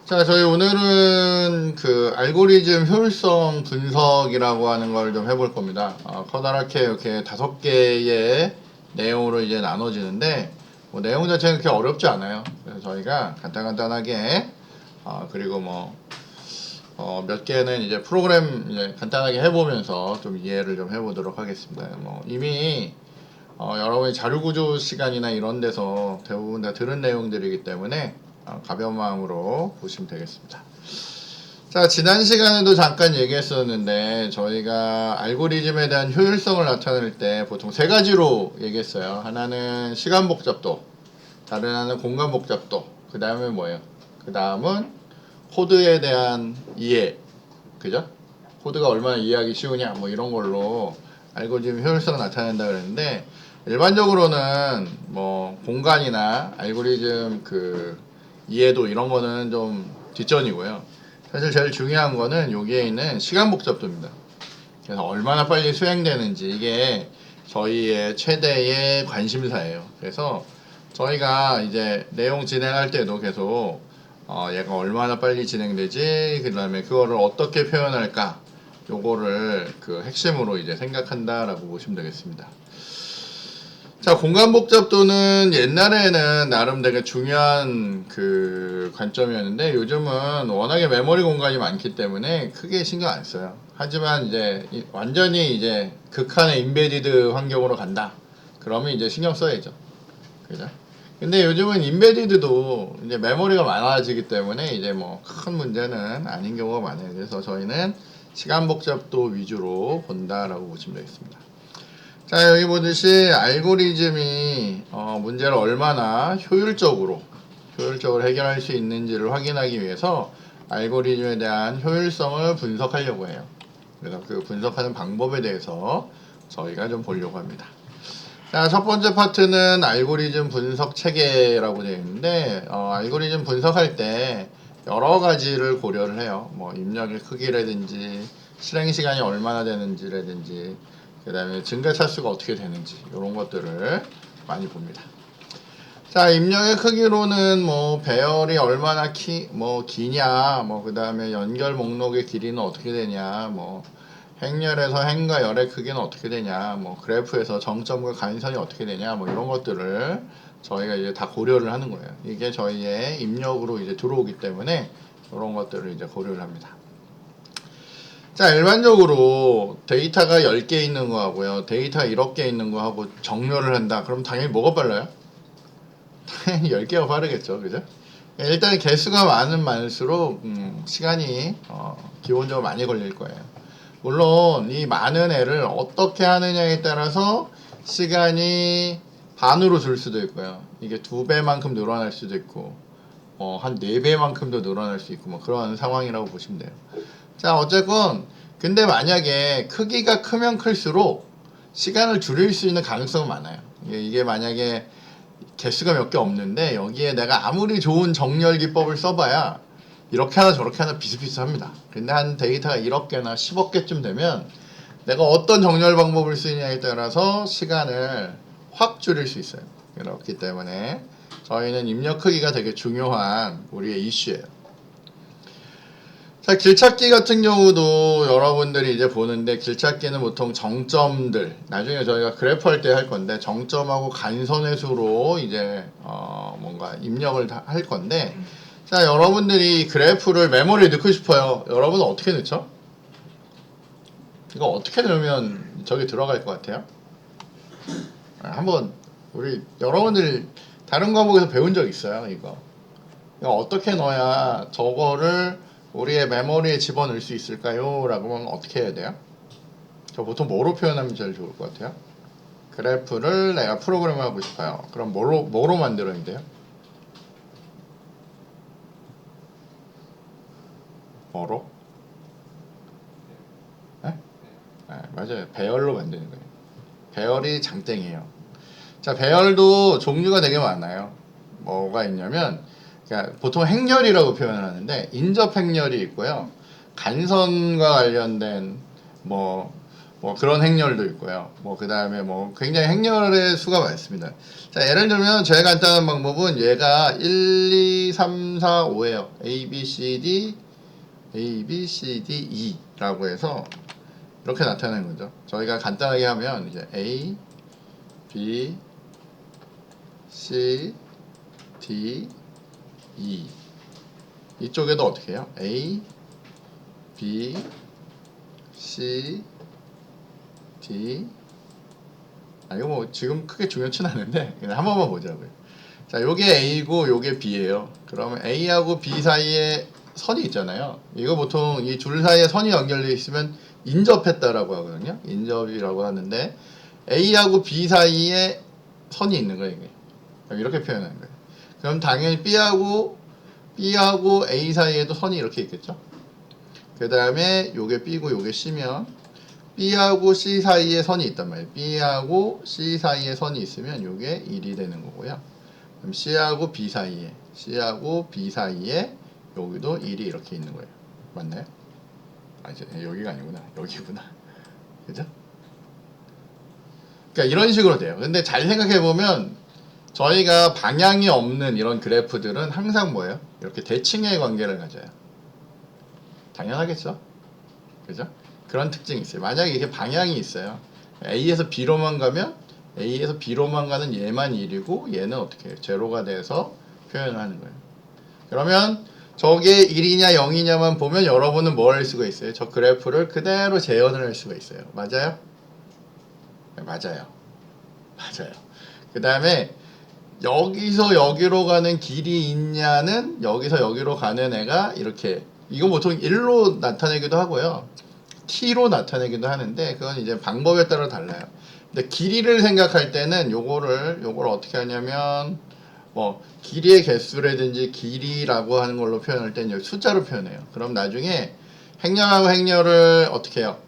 자, 저희 오늘은 그 알고리즘 효율성 분석이라고 하는 걸 좀 해볼 겁니다. 커다랗게 이렇게 5개의 내용으로 이제 나눠지는데, 뭐 내용 자체는 그렇게 어렵지 않아요. 그래서 저희가 간단하게, 그리고 몇 개는 이제 프로그램 이제 간단하게 해보면서 좀 이해를 좀 해보도록 하겠습니다. 이미 여러분이 자료구조 시간이나 이런 데서 대부분 다 들은 내용들이기 때문에 가벼운 마음으로 보시면 되겠습니다. 자, 지난 시간에도 잠깐 얘기했었는데 저희가 알고리즘에 대한 효율성을 나타낼 때 보통 세 가지로 얘기했어요. 하나는 시간 복잡도, 다른 하나는 공간 복잡도, 그 다음에 뭐예요? 그 다음은 코드에 대한 이해, 그죠? 코드가 얼마나 이해하기 쉬우냐, 뭐 이런 걸로 알고리즘 효율성을 나타낸다 그랬는데, 일반적으로는 뭐 공간이나 알고리즘 그 이해도 이런 거는 좀 뒷전이고요. 사실 제일 중요한 거는 여기에 있는 시간 복잡도입니다. 그래서 얼마나 빨리 수행되는지 이게 저희의 최대의 관심사예요. 그래서 저희가 이제 내용 진행할 때도 계속 얘가 얼마나 빨리 진행되지, 그 다음에 그거를 어떻게 표현할까, 요거를 그 핵심으로 이제 생각한다라고 보시면 되겠습니다. 자, 공간 복잡도는 옛날에는 나름 되게 중요한 그 관점이었는데 요즘은 워낙에 메모리 공간이 많기 때문에 크게 신경 안 써요. 하지만 이제 완전히 이제 극한의 인베디드 환경으로 간다. 그러면 이제 신경 써야죠. 그죠? 근데 요즘은 인베디드도 이제 메모리가 많아지기 때문에 이제 뭐 큰 문제는 아닌 경우가 많아요. 그래서 저희는 시간 복잡도 위주로 본다라고 보시면 되겠습니다. 자, 여기 보듯이 알고리즘이 문제를 얼마나 효율적으로 해결할 수 있는지를 확인하기 위해서 알고리즘에 대한 효율성을 분석하려고 해요. 그래서 그 분석하는 방법에 대해서 저희가 좀 보려고 합니다. 자, 첫 번째 파트는 알고리즘 분석 체계라고 되어 있는데 알고리즘 분석할 때 여러 가지를 고려를 해요. 뭐 입력의 크기라든지 실행 시간이 얼마나 되는지라든지, 그 다음에 증가 차수가 어떻게 되는지 이런 것들을 많이 봅니다. 자, 입력의 크기로는 뭐 배열이 얼마나 기냐, 뭐 그 다음에 연결 목록의 길이는 어떻게 되냐, 뭐 행렬에서 행과 열의 크기는 어떻게 되냐, 뭐 그래프에서 정점과 간선이 어떻게 되냐, 뭐 이런 것들을 저희가 이제 다 고려를 하는 거예요. 이게 저희의 입력으로 이제 들어오기 때문에 이런 것들을 이제 고려를 합니다. 자, 일반적으로 데이터가 10개 있는 거 하고요, 데이터가 1억 개 있는 거 하고 정렬을 한다. 그럼 당연히 뭐가 빨라요? 당연히 10개가 빠르겠죠. 그죠? 일단 개수가 많을수록 시간이 기본적으로 많이 걸릴 거예요. 물론 이 많은 애를 어떻게 하느냐에 따라서 시간이 반으로 줄 수도 있고요. 이게 2배만큼 늘어날 수도 있고 한 4배만큼도 늘어날 수 있고 뭐 그런 상황이라고 보시면 돼요. 자, 어쨌건 근데 만약에 크기가 크면 클수록 시간을 줄일 수 있는 가능성은 많아요. 이게 만약에 개수가 몇 개 없는데 여기에 내가 아무리 좋은 정렬 기법을 써봐야 이렇게 하나 저렇게 하나 비슷비슷합니다. 근데 한 데이터가 1억 개나 10억 개쯤 되면 내가 어떤 정렬 방법을 쓰느냐에 따라서 시간을 확 줄일 수 있어요. 그렇기 때문에 저희는 입력 크기가 되게 중요한 우리의 이슈예요. 자, 길찾기 같은 경우도 여러분들이 이제 보는데, 길찾기는 보통 정점들, 나중에 저희가 그래프 할 때 할 건데 정점하고 간선의 수로 이제 뭔가 입력을 할 건데, 자, 여러분들이 그래프를 메모리에 넣고 싶어요. 여러분은 어떻게 넣죠? 이거 어떻게 넣으면 저기 들어갈 것 같아요? 한번 우리 여러분들 다른 과목에서 배운 적 있어요, 이거 어떻게 넣어야 저거를 우리의 메모리에 집어넣을 수 있을까요? 라고 하면 어떻게 해야 돼요? 저 보통 뭐로 표현하면 제일 좋을 것 같아요? 그래프를 내가 프로그램을 하고 싶어요. 그럼 뭐로 만들어야 돼요? 뭐로? 네? 네, 맞아요. 배열로 만드는 거예요. 배열이 장땡이에요. 자, 배열도 종류가 되게 많아요. 뭐가 있냐면, 그러니까 보통 행렬이라고 표현을 하는데 인접 행렬이 있고요. 간선과 관련된 뭐 뭐 그런 행렬도 있고요. 뭐 그 다음에 뭐 굉장히 행렬의 수가 많습니다. 자, 예를 들면 제일 간단한 방법은 얘가 1, 2, 3, 4, 5예요. A, B, C, D, A, B, C, D, E 라고 해서 이렇게 나타내는 거죠. 저희가 간단하게 하면 이제 A, B, C, D, E 이쪽에도 어떻게 해요? A, B, C, D 이거 뭐 지금 크게 중요치는 않은데 그냥 한 번만 보자고요. 자, 요게 A고 요게 B예요. 그러면 A하고 B 사이에 선이 있잖아요. 이거 보통 이 둘 사이에 선이 연결되어 있으면 인접했다라고 하거든요. 인접이라고 하는데 A하고 B 사이에 선이 있는 거예요. 이게. 이렇게 표현하는 거예요. 그럼 당연히 B하고 A 사이에도 선이 이렇게 있겠죠. 그 다음에 요게 B고 요게 C면 B하고 C 사이에 선이 있단 말이에요. B하고 C 사이에 선이 있으면 요게 1이 되는 거고요. 그럼 C하고 B 사이에 여기도 1이 이렇게 있는 거예요. 맞나요? 아, 이제 여기가 아니구나. 여기구나. 그죠? 그러니까 이런 식으로 돼요. 근데 잘 생각해 보면 저희가 방향이 없는 이런 그래프들은 항상 뭐예요? 이렇게 대칭의 관계를 가져요. 당연하겠죠? 그죠? 그런 특징이 있어요. 만약에 이게 방향이 있어요. A에서 B로만 가면 A에서 B로만 가는 얘만 1이고 얘는 어떻게 해요? 제로가 돼서 표현을 하는 거예요. 그러면 저게 1이냐 0이냐만 보면 여러분은 뭘 할 수가 있어요? 저 그래프를 그대로 재현을 할 수가 있어요. 맞아요? 네, 맞아요. 맞아요. 그 다음에 여기서 여기로 가는 길이 있냐는 여기서 여기로 가는 애가 이렇게 이건 보통 1로 나타내기도 하고요. T로 나타내기도 하는데 그건 이제 방법에 따라 달라요. 근데 길이를 생각할 때는 요거를 어떻게 하냐면 뭐 길이의 개수라든지 길이라고 하는 걸로 표현할 때는 숫자로 표현해요. 그럼 나중에 행렬하고 행렬을 어떻게 해요?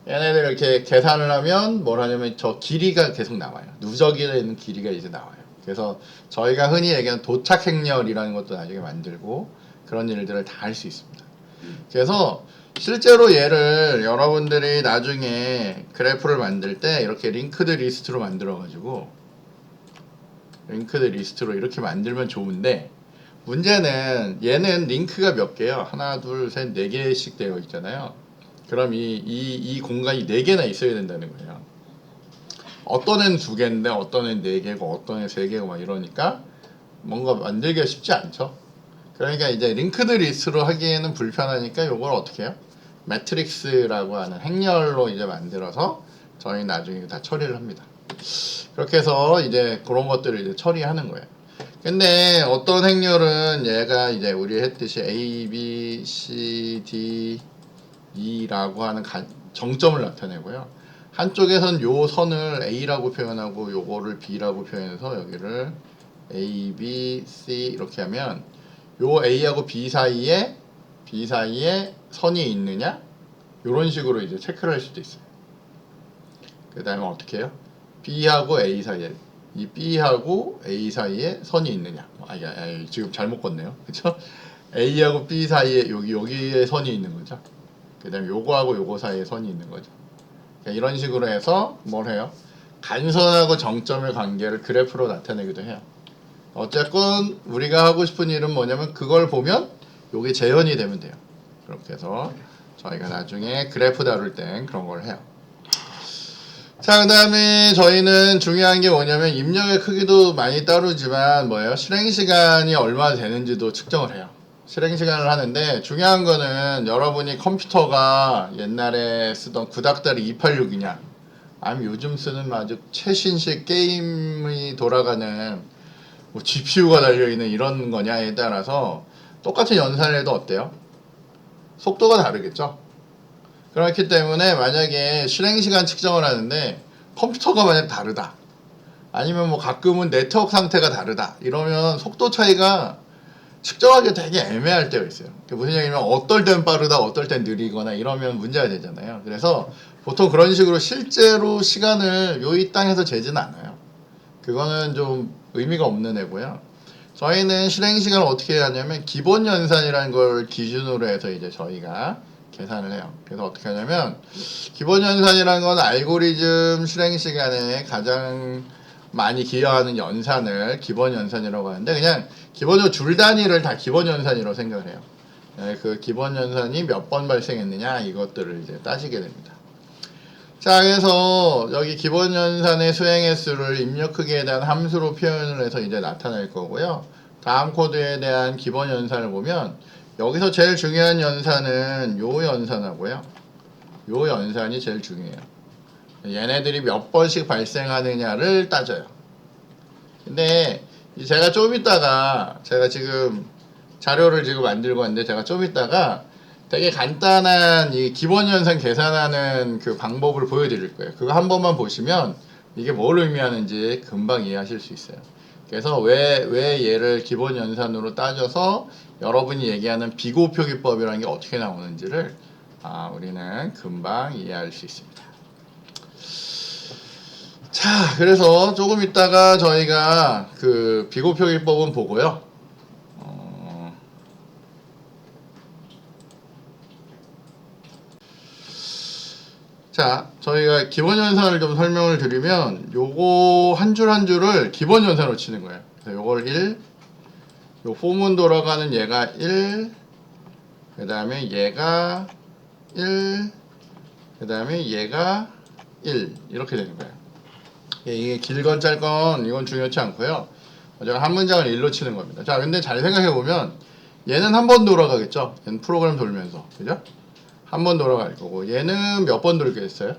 얘네들 이렇게 계산을 하면 뭘 하냐면 저 길이가 계속 나와요. 누적이 되는 길이가 이제 나와요. 그래서 저희가 흔히 얘기하는 도착 행렬이라는 것도 나중에 만들고 그런 일들을 다 할 수 있습니다. 그래서 실제로 얘를 여러분들이 나중에 그래프를 만들 때 이렇게 링크드 리스트로 만들어 가지고 링크드 리스트로 이렇게 만들면 좋은데 문제는 얘는 링크가 몇 개요? 하나, 둘, 셋, 네 개씩 되어 있잖아요. 그럼 이 공간이 네 개나 있어야 된다는 거예요. 어떤 애는 두 개인데 어떤 애는 네 개고 어떤 애는 세 개고 막 이러니까 뭔가 만들기가 쉽지 않죠. 그러니까 이제 링크드 리스트로 하기에는 불편하니까 이걸 어떻게 해요? 매트릭스라고 하는 행렬로 이제 만들어서 저희 나중에 다 처리를 합니다. 그렇게 해서 이제 그런 것들을 이제 처리하는 거예요. 근데 어떤 행렬은 얘가 이제 우리 했듯이 A, B, C, D, E라고 하는 정점을 나타내고요. 한쪽에선 요 선을 A라고 표현하고 요거를 B라고 표현해서 여기를 A, B, C 이렇게 하면 요 A하고 B 사이에 선이 있느냐? 요런 식으로 이제 체크를 할 수도 있어요. 그 다음에 어떻게 해요? B하고 A 사이에 이 B하고 A 사이에 선이 있느냐? 지금 잘못 껐네요. 그쵸? A하고 B 사이에 여기에 선이 있는 거죠. 그 다음에 요거하고 요거 사이에 선이 있는 거죠. 그러니까 이런 식으로 해서 뭘 해요? 간선하고 정점의 관계를 그래프로 나타내기도 해요. 어쨌건 우리가 하고 싶은 일은 뭐냐면 그걸 보면 요게 재현이 되면 돼요. 그렇게 해서 저희가 나중에 그래프 다룰 땐 그런 걸 해요. 자, 그 다음에 저희는 중요한 게 뭐냐면 입력의 크기도 많이 따르지만 뭐예요? 실행시간이 얼마나 되는지도 측정을 해요. 실행시간을 하는데 중요한 거는 여러분이 컴퓨터가 옛날에 쓰던 구닥다리 286이냐 아니면 요즘 쓰는 아주 최신식 게임이 돌아가는 뭐 GPU가 달려있는 이런 거냐에 따라서 똑같은 연산을 해도 어때요? 속도가 다르겠죠? 그렇기 때문에 만약에 실행시간 측정을 하는데 컴퓨터가 만약 다르다 아니면 뭐 가끔은 네트워크 상태가 다르다 이러면 속도 차이가 측정하기 되게 애매할 때가 있어요. 무슨 얘기냐면 어떨 땐 빠르다 어떨 땐 느리거나 이러면 문제가 되잖아요. 그래서 보통 그런 식으로 실제로 시간을 이 땅에서 재지는 않아요. 그거는 좀 의미가 없는 애고요. 저희는 실행시간을 어떻게 하냐면 기본 연산이라는 걸 기준으로 해서 이제 저희가 계산을 해요. 그래서 어떻게 하냐면 기본 연산이라는 건 알고리즘 실행 시간에 가장 많이 기여하는 연산을 기본 연산이라고 하는데, 그냥 기본적으로 줄 단위를 다 기본 연산이라고 생각을 해요. 그 기본 연산이 몇 번 발생했느냐 이것들을 이제 따지게 됩니다. 자, 그래서 여기 기본 연산의 수행 횟수를 입력 크기에 대한 함수로 표현을 해서 이제 나타낼 거고요. 다음 코드에 대한 기본 연산을 보면 여기서 제일 중요한 연산은 요 연산하고요. 요 연산이 제일 중요해요. 얘네들이 몇 번씩 발생하느냐를 따져요. 근데 제가 좀 이따가 제가 지금 자료를 지금 만들고 있는데 제가 좀 이따가 되게 간단한 이 기본 연산 계산하는 그 방법을 보여드릴 거예요. 그거 한 번만 보시면 이게 뭘 의미하는지 금방 이해하실 수 있어요. 그래서 왜 얘를 기본 연산으로 따져서 여러분이 얘기하는 비고 표기법이라는 게 어떻게 나오는지를 우리는 금방 이해할 수 있습니다. 자, 그래서 조금 이따가 저희가 그 비고 표기법은 보고요. 자, 저희가 기본 연산을 좀 설명을 드리면 요거 한 줄 한 줄을 기본 연산으로 치는 거예요. 그래서 요걸 1, 요 폼은 돌아가는 얘가 1, 그 다음에 얘가 1, 그 다음에 얘가 1 이렇게 되는 거예요. 이게 길건 짧건 이건 중요치 않고요. 제가 한 문장을 1로 치는 겁니다. 자, 근데 잘 생각해보면 얘는 한 번 돌아가겠죠. 얘는 프로그램 돌면서, 그죠? 한 번 돌아갈 거고, 얘는 몇 번 돌겠어요?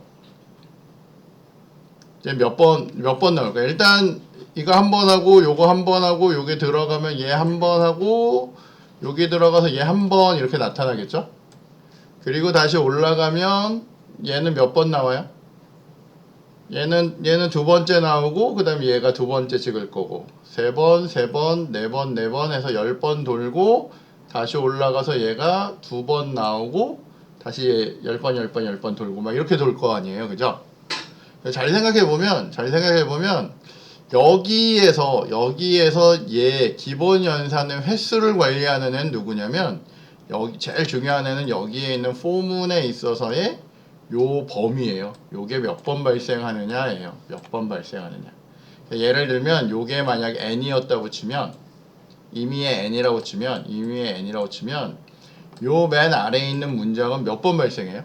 얘 몇 번 나올 거야. 일단 이거 한 번 하고 요거 한 번 하고 요게 들어가면 얘 한 번 하고 요게 들어가서 얘 한 번 이렇게 나타나겠죠? 그리고 다시 올라가면 얘는 몇 번 나와요? 얘는 두 번째 나오고 그 다음에 얘가 두 번째 찍을 거고, 세 번, 세 번, 네 번, 네 번 해서 10번 돌고 다시 올라가서 얘가 두 번 나오고 다시 10번, 10번, 10번 돌고 막 이렇게 돌 거 아니에요. 그죠? 잘 생각해보면 여기에서 얘 기본 연산의 횟수를 관리하는 애는 누구냐면, 여기 제일 중요한 애는 여기에 있는 포문에 있어서의 요 범위예요. 요게 몇 번 발생하느냐예요. 몇 번 발생하느냐. 예를 들면 요게 만약 n이었다고 치면, 임의의 n이라고 치면 요 맨 아래에 있는 문장은 몇 번 발생해요?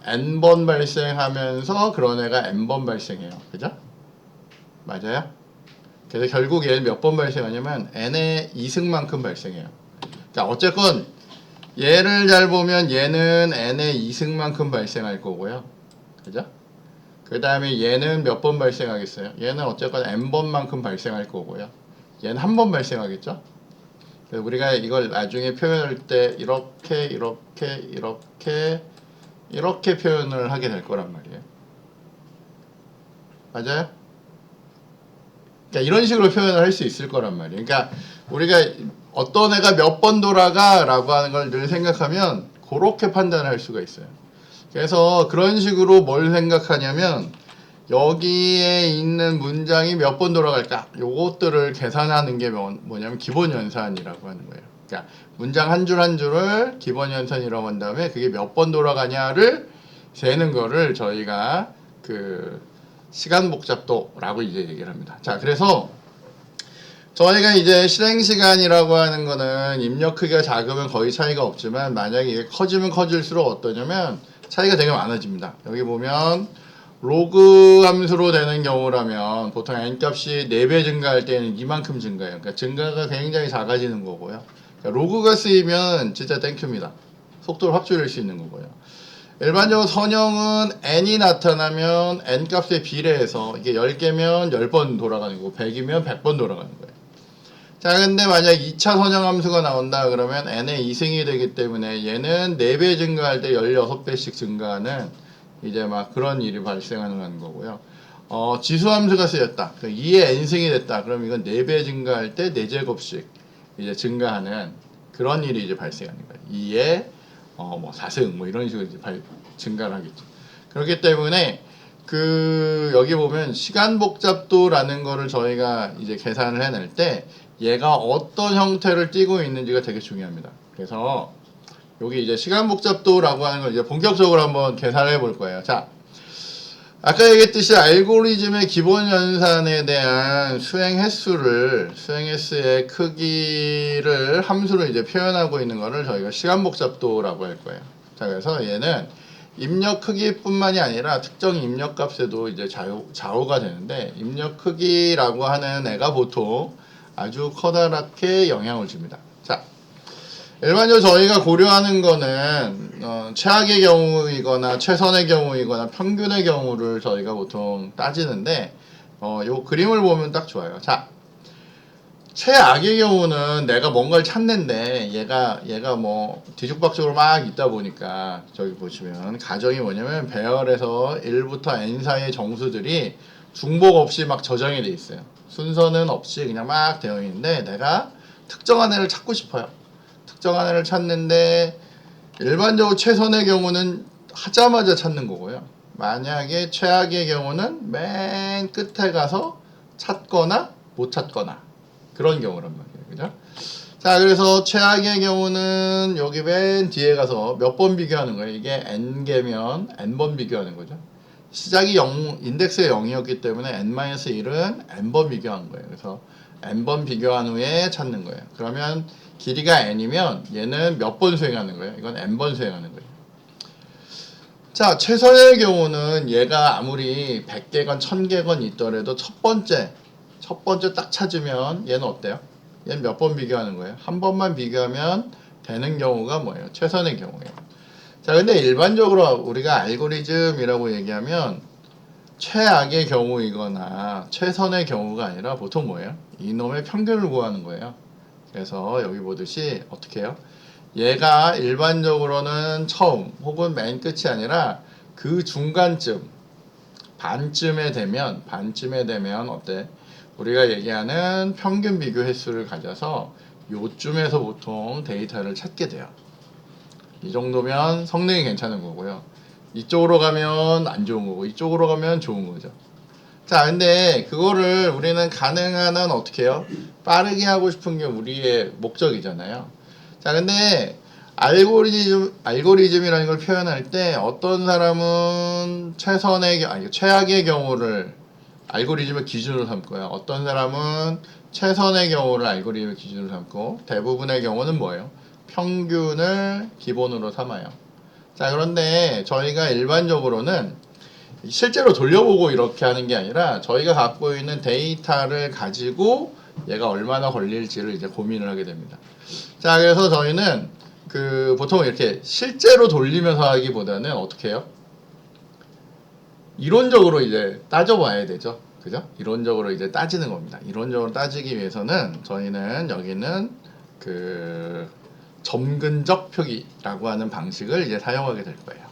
n번 발생하면서 그런 애가 n번 발생해요. 그죠? 맞아요? 그래서 결국 얘는 몇 번 발생하냐면 n의 2승만큼 발생해요. 자, 어쨌건 얘를 잘 보면 얘는 n의 2승만큼 발생할 거고요. 그죠? 그 다음에 얘는 몇 번 발생하겠어요? 얘는 어쨌건 n번만큼 발생할 거고요. 얘는 한 번 발생하겠죠? 그래서 우리가 이걸 나중에 표현할 때 이렇게 표현을 하게 될 거란 말이에요. 맞아요? 그러니까 이런 식으로 표현을 할 수 있을 거란 말이에요. 그러니까 우리가 어떤 애가 몇 번 돌아가 라고 하는 걸 늘 생각하면 그렇게 판단을 할 수가 있어요. 그래서 그런 식으로 뭘 생각하냐면 여기에 있는 문장이 몇 번 돌아갈까? 요것들을 계산하는 게 뭐냐면 기본 연산이라고 하는 거예요. 그러니까 문장 한 줄 한 줄을 기본 연산이라고 한 다음에 그게 몇 번 돌아가냐를 세는 거를 저희가 그 시간 복잡도라고 이제 얘기를 합니다. 자, 그래서 저희가 이제 실행 시간이라고 하는 거는 입력 크기가 작으면 거의 차이가 없지만 만약에 이게 커지면 커질수록 어떠냐면 차이가 되게 많아집니다. 여기 보면 로그 함수로 되는 경우라면 보통 n값이 4배 증가할 때는 이만큼 증가해요. 그러니까 증가가 굉장히 작아지는 거고요. 그러니까 로그가 쓰이면 진짜 땡큐입니다. 속도를 확 줄일 수 있는 거고요. 일반적으로 선형은 n이 나타나면 n값에 비례해서 이게 10개면 10번 돌아가는 거고 100이면 100번 돌아가는 거예요. 자, 근데 만약 2차 선형 함수가 나온다 그러면 n의 2승이 되기 때문에 얘는 4배 증가할 때 16배씩 증가하는 이제 막 그런 일이 발생하는 거고요. 지수 함수가 쓰였다. 2의 n승이 됐다. 그럼 이건 4배 증가할 때 4제곱씩 이제 증가하는 그런 일이 이제 발생하는 거예요. 2의 뭐 4승 뭐 이런 식으로 이제 증가를 하겠죠. 그렇기 때문에 여기 보면 시간 복잡도라는 거를 저희가 이제 계산을 해낼 때 얘가 어떤 형태를 띠고 있는지가 되게 중요합니다. 그래서 여기 이제 시간 복잡도라고 하는 걸 이제 본격적으로 한번 계산해 볼 거예요. 자, 아까 얘기했듯이 알고리즘의 기본 연산에 대한 수행 횟수의 크기를 함수로 이제 표현하고 있는 거를 저희가 시간 복잡도라고 할 거예요. 자, 그래서 얘는 입력 크기뿐만이 아니라 특정 입력 값에도 이제 좌우가 되는데, 입력 크기라고 하는 애가 보통 아주 커다랗게 영향을 줍니다. 자, 일반적으로 저희가 고려하는 거는 최악의 경우이거나 최선의 경우이거나 평균의 경우를 저희가 보통 따지는데, 요 그림을 보면 딱 좋아요. 자, 최악의 경우는 내가 뭔가를 찾는데 얘가 뭐 뒤죽박죽으로 막 있다 보니까, 저기 보시면 가정이 뭐냐면 배열에서 1부터 n 사이의 정수들이 중복 없이 막 저장이 돼 있어요. 순서는 없이 그냥 막 되어 있는데, 내가 특정한 애를 찾고 싶어요. 특정한 애를 찾는데 일반적으로 최선의 경우는 하자마자 찾는 거고요. 만약에 최악의 경우는 맨 끝에 가서 찾거나 못 찾거나 그런 경우란 말이에요. 그죠? 자, 그래서 최악의 경우는 여기 맨 뒤에 가서 몇 번 비교하는 거예요. 이게 n개면 n번 비교하는 거죠. 시작이 0, 인덱스가 0이었기 때문에 n-1은 n번 비교한 거예요. 그래서 n번 비교한 후에 찾는 거예요. 그러면 길이가 n이면 얘는 몇 번 수행하는 거예요? 이건 n번 수행하는 거예요. 자, 최선의 경우는 얘가 아무리 100개건 1000개건 있더라도 첫 번째 딱 찾으면 얘는 어때요? 얘는 몇 번 비교하는 거예요? 한 번만 비교하면 되는 경우가 뭐예요? 최선의 경우예요. 자, 근데 일반적으로 우리가 알고리즘이라고 얘기하면 최악의 경우이거나 최선의 경우가 아니라 보통 뭐예요? 이놈의 평균을 구하는 거예요. 그래서 여기 보듯이 어떻게 해요? 얘가 일반적으로는 처음 혹은 맨 끝이 아니라 그 중간쯤, 반쯤에 되면 어때? 우리가 얘기하는 평균 비교 횟수를 가져서 요쯤에서 보통 데이터를 찾게 돼요. 이 정도면 성능이 괜찮은 거고요. 이쪽으로 가면 안 좋은 거고 이쪽으로 가면 좋은 거죠. 자, 근데 그거를 우리는 가능한 한 어떻게 해요? 빠르게 하고 싶은 게 우리의 목적이잖아요. 자, 근데 알고리즘이라는 걸 표현할 때 어떤 사람은 최악의 경우를 알고리즘의 기준으로 삼고요. 어떤 사람은 최선의 경우를 알고리즘의 기준으로 삼고, 대부분의 경우는 뭐예요? 평균을 기본으로 삼아요. 자, 그런데 저희가 일반적으로는 실제로 돌려보고 이렇게 하는 게 아니라 저희가 갖고 있는 데이터를 가지고 얘가 얼마나 걸릴지를 이제 고민을 하게 됩니다. 자, 그래서 저희는 보통 이렇게 실제로 돌리면서 하기보다는 어떻게 해요? 이론적으로 이제 따져봐야 되죠. 그죠? 이론적으로 이제 따지는 겁니다. 이론적으로 따지기 위해서는 저희는 여기는 점근적 표기라고 하는 방식을 이제 사용하게 될 거예요.